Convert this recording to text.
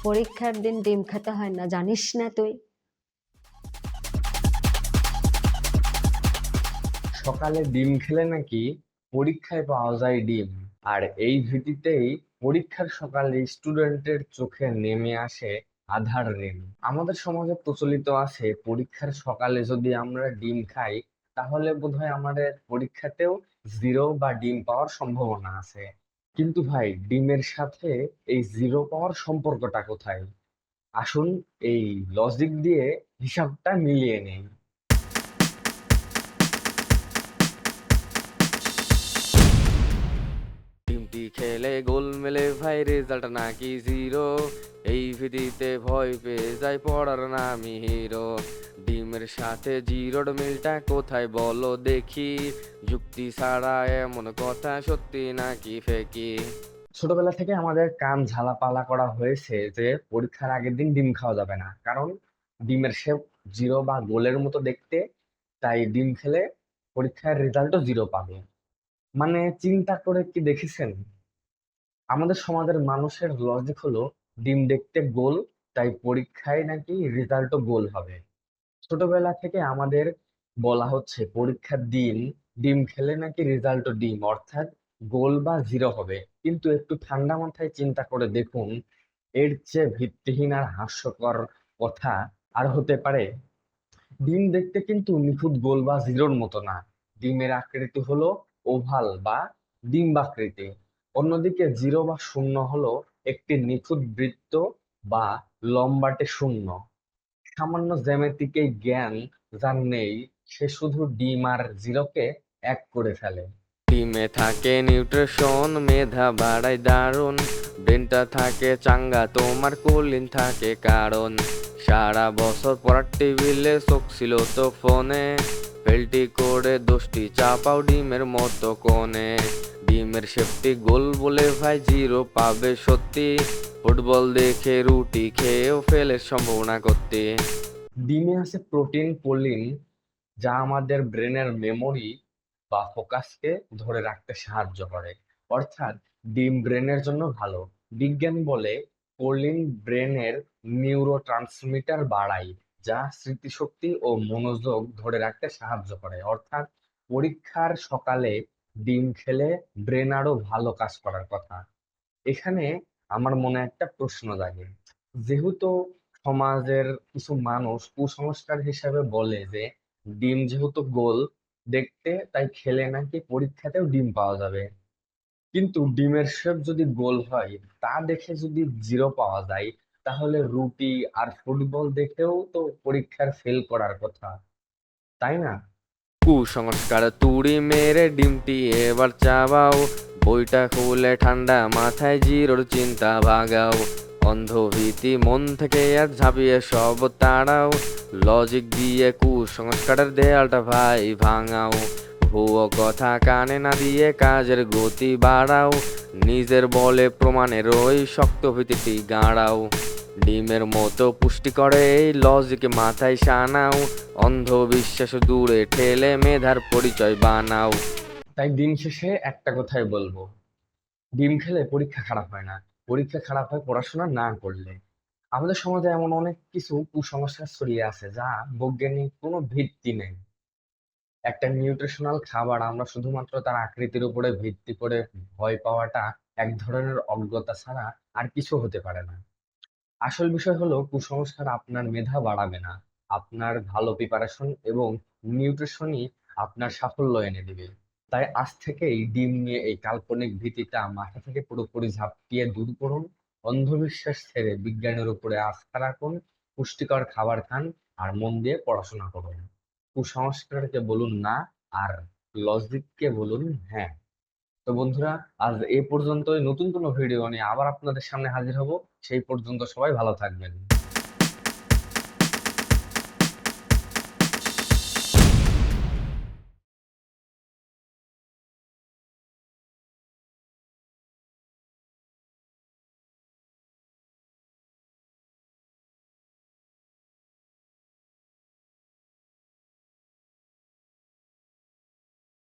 পরীক্ষার দিন ডিম খেতে হয় না, জানিস না তুই? সকালে ডিম খেলে নাকি পরীক্ষায় পাওয়া যায় ডিম। আর এই ভীতিতেই পরীক্ষার সকালে স্টুডেন্টের চোখে নেমে আসে আধার ঋণ। আমাদের সমাজে প্রচলিত আছে পরীক্ষার সকালে যদি আমরা ডিম খাই তাহলে বোধহয় আমাদের পরীক্ষাতেও জিরো বা ডিম পাওয়ার সম্ভাবনা আছে। কিন্তু ভাই, ডিমের সাথে এই জিরো পাওয়ার সম্পর্কটা কোথায়? আসুন এই লজিক দিয়ে হিসাবটা মিলিয়ে নেই। ডিমটি খেলে গোল মেলে ভাই, রেজাল্ট নাকি জিরো। এই ভিডিতে ভয় পেয়ে যায় পড়ার নামি হিরো। ডিমের সাথে জিরোর মিলটা কোথায় বলো দেখি? যুক্তি ছাড়া এমন কথা সত্যি নাকি ফেকি? ছোটবেলা থেকে আমাদের কান ঝালাপালা করা হয়েছে যে পরীক্ষার আগের দিন ডিম খাওয়া যাবে না, কারণ ডিমের শেপ জিরো বা গোলের মতো দেখতে। তাই ডিম খেলে পরীক্ষার রেজাল্টও জিরো পাবে। মানে চিন্তা করে কি দেখেছেন? আমাদের সমাজের মানুষের লজিক হলো ডিম দেখতে গোল, তাই পরীক্ষায় নাকি রেজাল্টও গোল হবে। ছোটবেলা থেকে আমাদের বলা হচ্ছে পরীক্ষার দিন ডিম খেলে নাকি রেজাল্টও ডিম, অর্থাৎ গোল বা জিরো হবে। কিন্তু একটু ঠান্ডা মাথায় চিন্তা করে দেখুন, এর চেয়ে ভিত্তিহীন আর হাস্যকর কথা আর হতে পারে? ডিম দেখতে কিন্তু নিখুঁত গোল বা জিরোর মতো না। ডিমের আকৃতি হলো ওভাল বা ডিম্বাকৃতি। অন্যদিকে জিরো বা শূন্য হলো একটি নিখুঁত বৃত্ত বা লম্বাটে শূন্য। সামান্য জ্যামিতিক জ্ঞান যার নেই, সে শুধু ডিম আর জিরোকে এক করে ফেলে। ডিমে থাকে নিউট্রিশন, মেধা বাড়ায় দারুণ। ব্রেনটা থাকে চাঙ্গা, তোমার কুলিন থাকে কারণ সারা বছর পড়ার টেবিলে চোখ ছিল তো ফোনে। ফেলটি করে দোষটি চাপাও ডিমের মতো কোণে। ডিমের শেপটি গোল বলে ভাই জিরো পাবে সত্যি। ফুটবল দেখে রুটি খেয়েও ফেলের সম্ভাবনা করতে। ডিমে আছে প্রোটিন, কোলিন, যা আমাদের ব্রেনের মেমোরি বা ফোকাসকে ধরে রাখতে সাহায্য করে। অর্থাৎ ডিম ব্রেনের জন্য ভালো। বিজ্ঞান বলে কোলিন ব্রেনের নিউরো ট্রান্সমিটার বাড়ায়, যা স্মৃতিশক্তি ও মনোযোগ ধরে রাখতে সাহায্য করে। অর্থাৎ পরীক্ষার সকালে ডিম খেলে ব্রেন আরো ভালো কাজ করার কথা। এখানে আমার মনে একটা প্রশ্ন জাগে। যেহেতু সমাজের কিছু মানুষ কুসংস্কার হিসাবে বলে যে ডিম যেহেতু গোল দেখতে, তাই খেলে নাকি পরীক্ষাতেও ডিম পাওয়া যাবে। কিন্তু ডিমের শেপ যদি গোল হয়, তা দেখে যদি জিরো পাওয়া যায়, তাহলে রুটি আর ফুটবল দেখেও তো পরীক্ষার ফেল করার কথা, তাই না? কুসংস্কার তুড়ি মেরে ডিমটি এবার চাবাও। বইটা খুলে ঠান্ডা মাথায় জিরোর চিন্তা ভাগাও। অন্ধভীতি মন থেকে আর ঝাঁপিয়ে সব তাড়াও। লজিক দিয়ে কুসংস্কারের দেয়ালটা ভাই ভাঙাও। ভুয়ো কথা কানে না দিয়ে কাজের গতি বাড়াও। নিজের বলে প্রমাণের ওই শক্ত ভিত্তিটি গাড়াও। ডিমের মতো পুষ্টি করে এই লজিকে মাথায় সানাও। অন্ধবিশ্বাস দূরে ঠেলে মেধার পরিচয় বানাও। তাই দিন শেষে একটা কথাই বলবো, ডিম খেলে পরীক্ষা খারাপ হয় না, পরীক্ষা খারাপ হয় পড়াশোনা না করলে। আমাদের সমাজে এমন অনেক কিছু কুসংস্কার ছড়িয়ে আছে যা বৈজ্ঞানিক কোনো ভিত্তি নেই। একটা নিউট্রিশনাল খাবার আমরা শুধুমাত্র তার আকৃতির উপরে ভিত্তি করে ভয় পাওয়াটা এক ধরনের অজ্ঞতা ছাড়া আর কিছু হতে পারে না। আসল বিষয় হলো কুসংস্কার আপনার মেধা বাড়াবে না, আপনার ভালো প্রিপারেশন এবং নিউট্রিশনই আপনার সাফল্য এনে দিবে। তাই আজ থেকেই ডিম নিয়ে এই কাল্পনিক ভীতিটা মাথা থেকে পুরোপুরি ঝাঁপিয়ে দূর করুন। অন্ধবিশ্বাস ছেড়ে বিজ্ঞানের উপরে আস্থা রাখুন। পুষ্টিকর খাবার খান আর মন দিয়ে পড়াশোনা করুন। কুসংস্কারকে বলুন না, আর লজিককে বলুন হ্যাঁ। তো বন্ধুরা, আজ এই পর্যন্তই। নতুন কোনো ভিডিও নিয়ে আবার আপনাদের সামনে হাজির হব। সেই পর্যন্ত সবাই ভালো থাকবেন।